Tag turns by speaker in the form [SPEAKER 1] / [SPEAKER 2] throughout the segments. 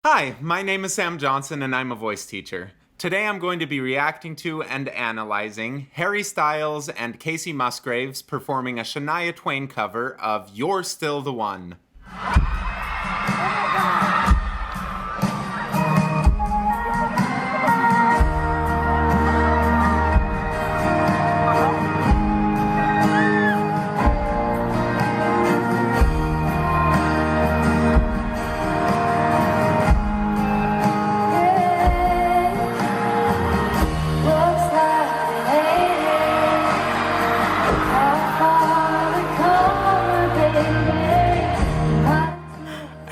[SPEAKER 1] Hi, my name is Sam Johnson and I'm a voice teacher. Today I'm going to be reacting to and analyzing Harry Styles and Kacey Musgraves performing a Shania Twain cover of You're Still the One.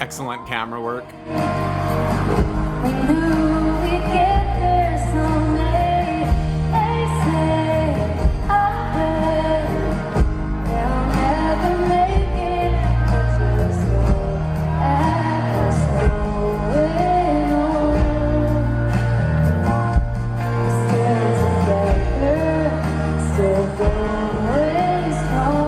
[SPEAKER 1] Excellent camera work.
[SPEAKER 2] We knew we'd get there someday. They say I bet they'll never make it. But just look at us going on. Still together, still going strong.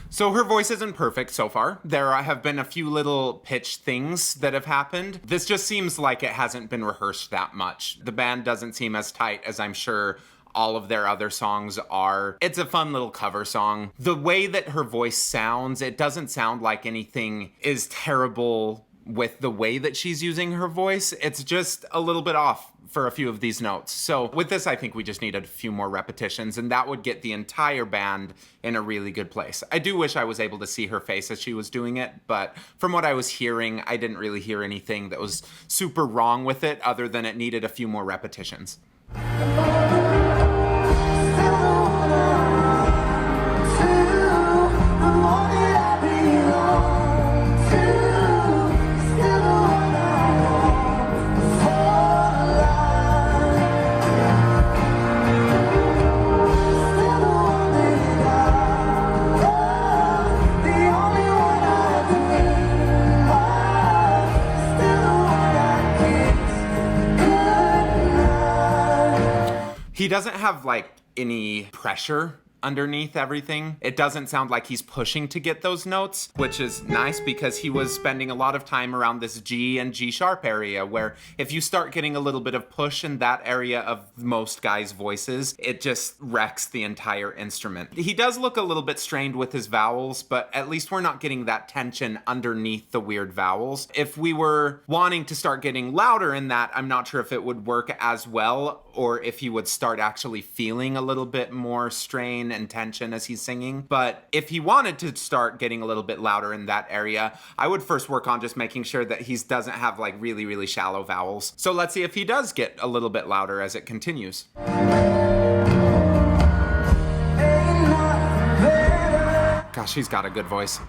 [SPEAKER 1] So her voice isn't perfect so far. There have been a few little pitch things that have happened. This just seems like it hasn't been rehearsed that much. The band doesn't seem as tight as I'm sure all of their other songs are. It's a fun little cover song. The way that her voice sounds, it doesn't sound like anything is terrible with the way that she's using her voice. It's just a little bit off for a few of these notes. So with this, I think we just needed a few more repetitions, and that would get the entire band in a really good place. I do wish I was able to see her face as she was doing it, but from what I was hearing, I didn't really hear anything that was super wrong with it other than it needed a few more repetitions. He doesn't have like any pressure underneath everything. It doesn't sound like he's pushing to get those notes, which is nice because he was spending a lot of time around this G and G sharp area where if you start getting a little bit of push in that area of most guys' voices, it just wrecks the entire instrument. He does look a little bit strained with his vowels, but at least we're not getting that tension underneath the weird vowels. If we were wanting to start getting louder in that, I'm not sure if it would work as well or if he would start actually feeling a little bit more strain and tension as he's singing. But if he wanted to start getting a little bit louder in that area, I would first work on just making sure that he doesn't have like really, really shallow vowels. So let's see if he does get a little bit louder as it continues. Gosh, he's got a good voice.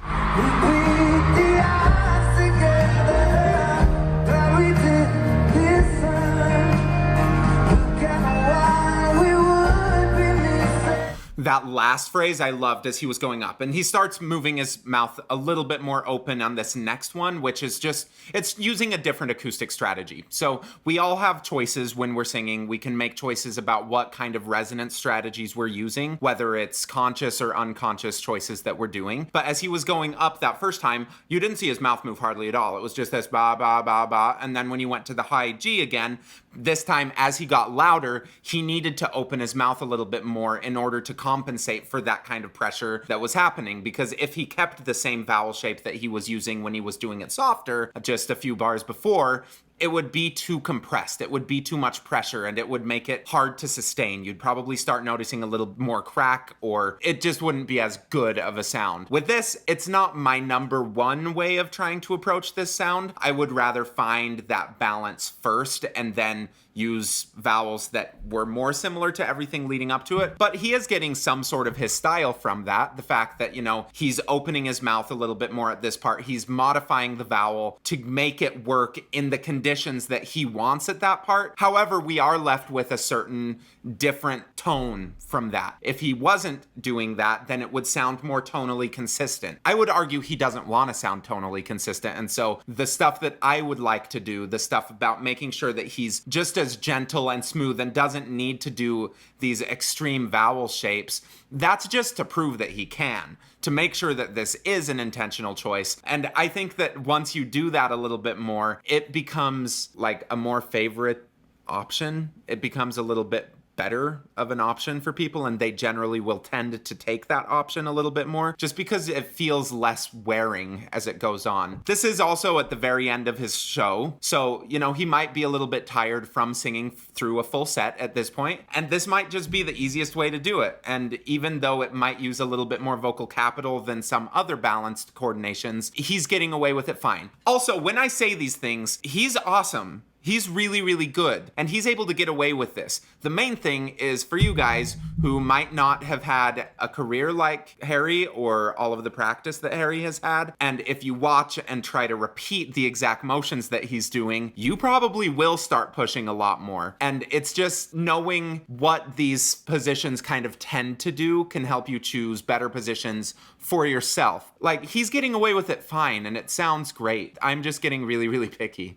[SPEAKER 1] That last phrase I loved as he was going up, and he starts moving his mouth a little bit more open on this next one, which is just, it's using a different acoustic strategy. So we all have choices when we're singing. We can make choices about what kind of resonance strategies we're using, whether it's conscious or unconscious choices that we're doing. But as he was going up that first time, you didn't see his mouth move hardly at all. It was just this ba, ba, ba, ba. And then when he went to the high G again, this time as he got louder, he needed to open his mouth a little bit more in order to compensate for that kind of pressure that was happening. Because if he kept the same vowel shape that he was using when he was doing it softer, just a few bars before, it would be too compressed. It would be too much pressure and it would make it hard to sustain. You'd probably start noticing a little more crack or it just wouldn't be as good of a sound. With this, it's not my number one way of trying to approach this sound. I would rather find that balance first and then use vowels that were more similar to everything leading up to it. But he is getting some sort of his style from that. The fact that, he's opening his mouth a little bit more at this part. He's modifying the vowel to make it work in the conditions that he wants at that part. However, we are left with a certain different tone from that. If he wasn't doing that, then it would sound more tonally consistent. I would argue he doesn't want to sound tonally consistent. And so the stuff that I would like to do, the stuff about making sure that he's just as gentle and smooth and doesn't need to do these extreme vowel shapes, that's just to prove that he can. to make sure that this is an intentional choice. And I think that once you do that a little bit more, it becomes like a more favorite option. It becomes a little bit better of an option for people, and they generally will tend to take that option a little bit more just because it feels less wearing as it goes on. This is also at the very end of his show, so he might be a little bit tired from singing through a full set at this point, and this might just be the easiest way to do it. And even though it might use a little bit more vocal capital than some other balanced coordinations, he's getting away with it fine. Also, when I say these things, he's awesome. He's really, really good, and he's able to get away with this. The main thing is for you guys who might not have had a career like Harry or all of the practice that Harry has had, and if you watch and try to repeat the exact motions that he's doing, you probably will start pushing a lot more. And it's just knowing what these positions kind of tend to do can help you choose better positions for yourself. Like, he's getting away with it fine, and it sounds great. I'm just getting really, really picky.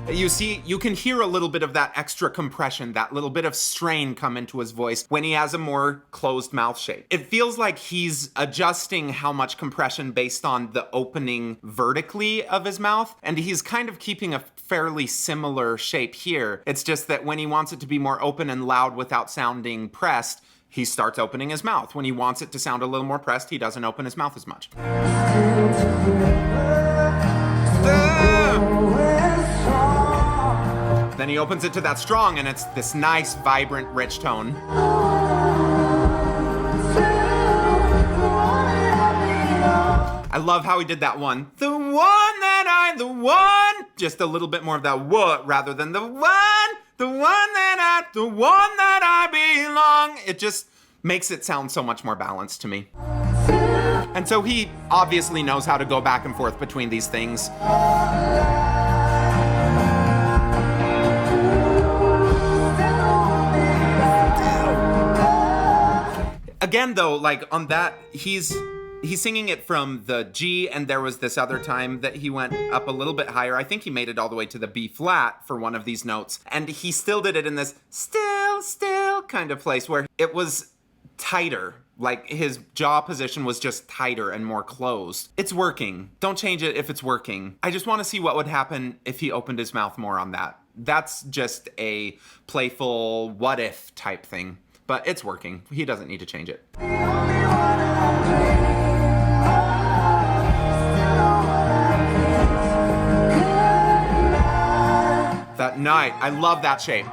[SPEAKER 1] You see, you can hear a little bit of that extra compression, that little bit of strain come into his voice when he has a more closed mouth shape. It feels like he's adjusting how much compression based on the opening vertically of his mouth, and he's kind of keeping a fairly similar shape here. It's just that when he wants it to be more open and loud without sounding pressed, he starts opening his mouth. When he wants it to sound a little more pressed, he doesn't open his mouth as much. Then he opens it to that strong, and it's this nice, vibrant, rich tone. I love how he did that one. The one that I'm the one. Just a little bit more of that what rather than the one that I belong. It just makes it sound so much more balanced to me. And so he obviously knows how to go back and forth between these things. Again, though, like on that, he's singing it from the G, and there was this other time that he went up a little bit higher. I think he made it all the way to the B flat for one of these notes, and he still did it in this still kind of place where it was tighter. Like his jaw position was just tighter and more closed. It's working. Don't change it if it's working. I just want to see what would happen if he opened his mouth more on that. That's just a playful what if type thing. But it's working. He doesn't need to change it. That night, I love that shape.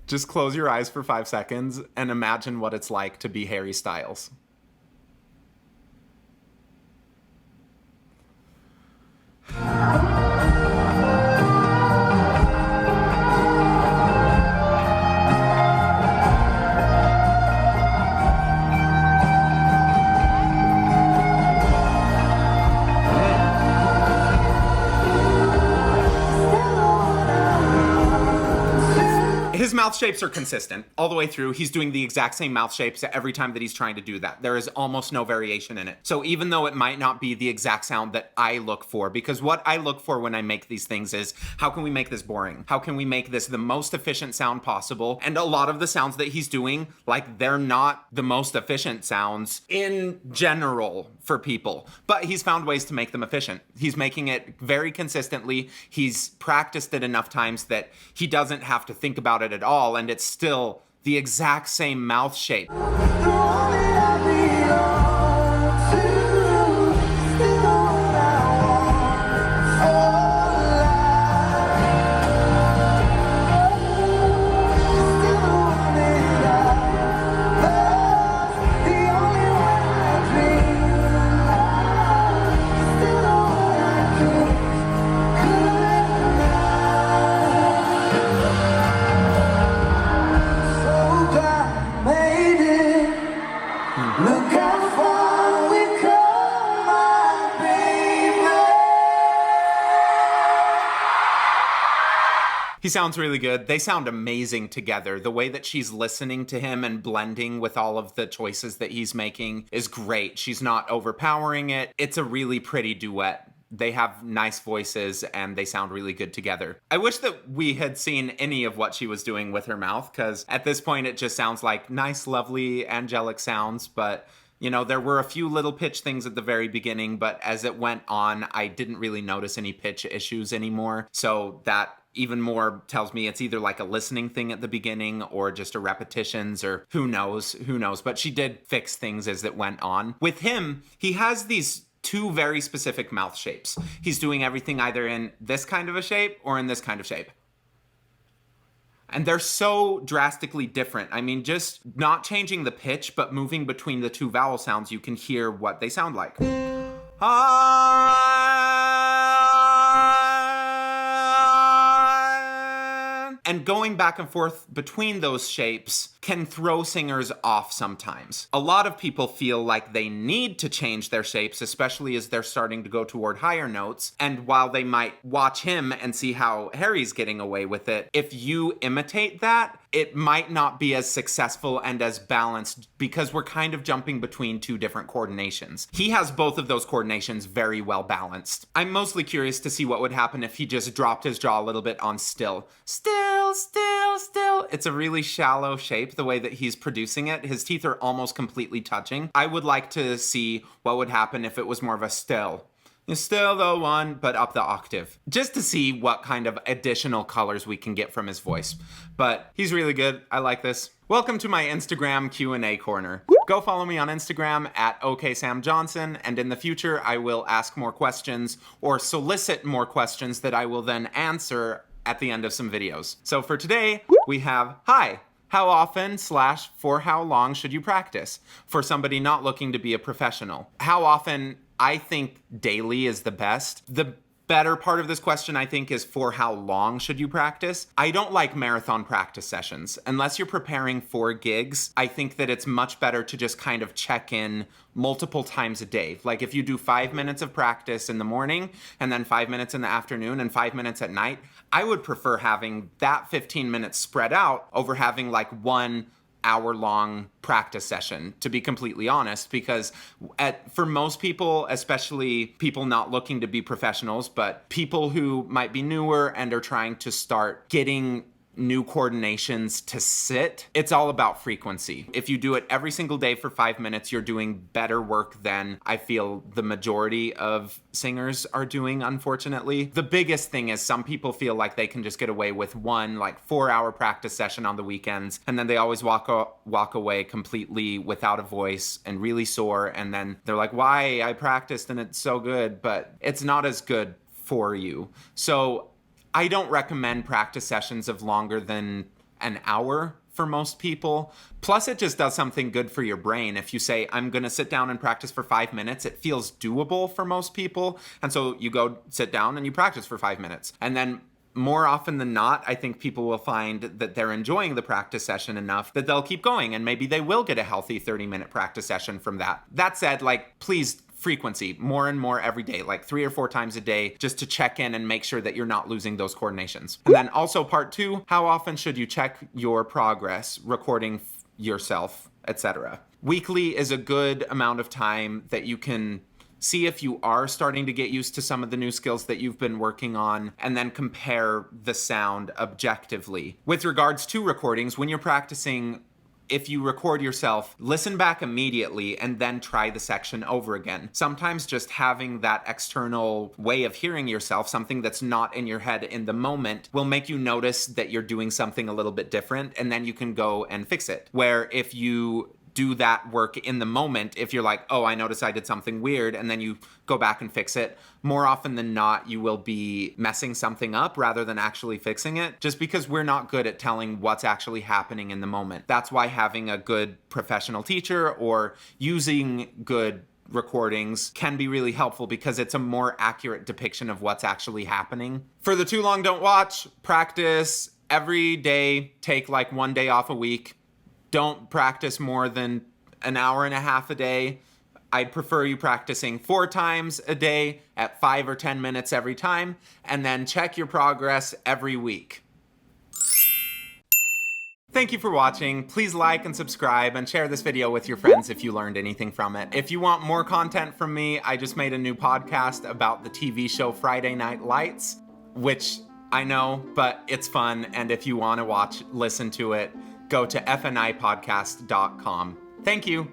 [SPEAKER 1] Just close your eyes for 5 seconds and imagine what it's like to be Harry Styles. His mouth shapes are consistent all the way through. He's doing the exact same mouth shapes every time that he's trying to do that. There is almost no variation in it. So even though it might not be the exact sound that I look for, because what I look for when I make these things is, how can we make this boring? How can we make this the most efficient sound possible? And a lot of the sounds that he's doing, like, they're not the most efficient sounds in general for people, but he's found ways to make them efficient. He's making it very consistently. He's practiced it enough times that he doesn't have to think about it at all, and it's still the exact same mouth shape. He sounds really good. They sound amazing together. The way that she's listening to him and blending with all of the choices that he's making is great. She's not overpowering it. It's a really pretty duet. They have nice voices and they sound really good together. I wish that we had seen any of what she was doing with her mouth, because at this point it just sounds like nice, lovely, angelic sounds, but you know, there were a few little pitch things at the very beginning, but as it went on, I didn't really notice any pitch issues anymore. So that even more tells me it's either like a listening thing at the beginning or just a repetitions, or who knows. But she did fix things as it went on. With him, he has these two very specific mouth shapes. He's doing everything either in this kind of a shape or in this kind of shape. And they're so drastically different. I mean, just not changing the pitch, but moving between the two vowel sounds, you can hear what they sound like. And going back and forth between those shapes can throw singers off sometimes. A lot of people feel like they need to change their shapes, especially as they're starting to go toward higher notes. And while they might watch him and see how Harry's getting away with it, if you imitate that, it might not be as successful and as balanced, because we're kind of jumping between two different coordinations. He has both of those coordinations very well balanced. I'm mostly curious to see what would happen if he just dropped his jaw a little bit on still. Still. It's a really shallow shape, the way that he's producing it. His teeth are almost completely touching. I would like to see what would happen if it was more of a still. Still the one, but up the octave. Just to see what kind of additional colors we can get from his voice. But he's really good. I like this. Welcome to my Instagram Q&A corner. Go follow me on Instagram at OKSamJohnson, and in the future I will ask more questions or solicit more questions that I will then answer at the end of some videos. So for today, we have, hi, how often / for how long should you practice? For somebody not looking to be a professional. How often? I think daily is the best. The better part of this question, I think, is for how long should you practice? I don't like marathon practice sessions. Unless you're preparing for gigs, I think that it's much better to just kind of check in multiple times a day. Like if you do 5 minutes of practice in the morning and then 5 minutes in the afternoon and 5 minutes at night, I would prefer having that 15 minutes spread out over having like 1 hour-long practice session, to be completely honest, because for most people, especially people not looking to be professionals, but people who might be newer and are trying to start getting new coordinations to sit, it's all about frequency. If you do it every single day for 5 minutes, you're doing better work than I feel the majority of singers are doing, unfortunately. The biggest thing is some people feel like they can just get away with one like 4-hour practice session on the weekends, and then they always walk away completely without a voice and really sore, and then they're like, why? I practiced and it's so good, but it's not as good for you. So I don't recommend practice sessions of longer than an hour for most people. Plus, it just does something good for your brain. If you say, I'm going to sit down and practice for 5 minutes, it feels doable for most people. And so you go sit down and you practice for 5 minutes. And then more often than not, I think people will find that they're enjoying the practice session enough that they'll keep going. And maybe they will get a healthy 30-minute practice session from that. That said, like, please, frequency, more and more every day, like 3 or 4 times a day, just to check in and make sure that you're not losing those coordinations. And then also part 2, how often should you check your progress, recording yourself, etc. Weekly is a good amount of time that you can see if you are starting to get used to some of the new skills that you've been working on, and then compare the sound objectively. With regards to recordings, when you're practicing, if you record yourself, listen back immediately and then try the section over again. Sometimes just having that external way of hearing yourself, something that's not in your head in the moment, will make you notice that you're doing something a little bit different, and then you can go and fix it. Where if you do that work in the moment, if you're like, oh, I noticed I did something weird, and then you go back and fix it, more often than not, you will be messing something up rather than actually fixing it, just because we're not good at telling what's actually happening in the moment. That's why having a good professional teacher or using good recordings can be really helpful, because it's a more accurate depiction of what's actually happening. For the too long don't watch, practice every day, take like 1 day off a week. Don't practice more than an hour and a half a day. I'd prefer you practicing 4 times a day at 5 or 10 minutes every time, and then check your progress every week. Thank you for watching. Please like and subscribe and share this video with your friends if you learned anything from it. If you want more content from me, I just made a new podcast about the TV show Friday Night Lights, which I know, but it's fun. And if you want to listen to it, go to fnipodcast.com. Thank you.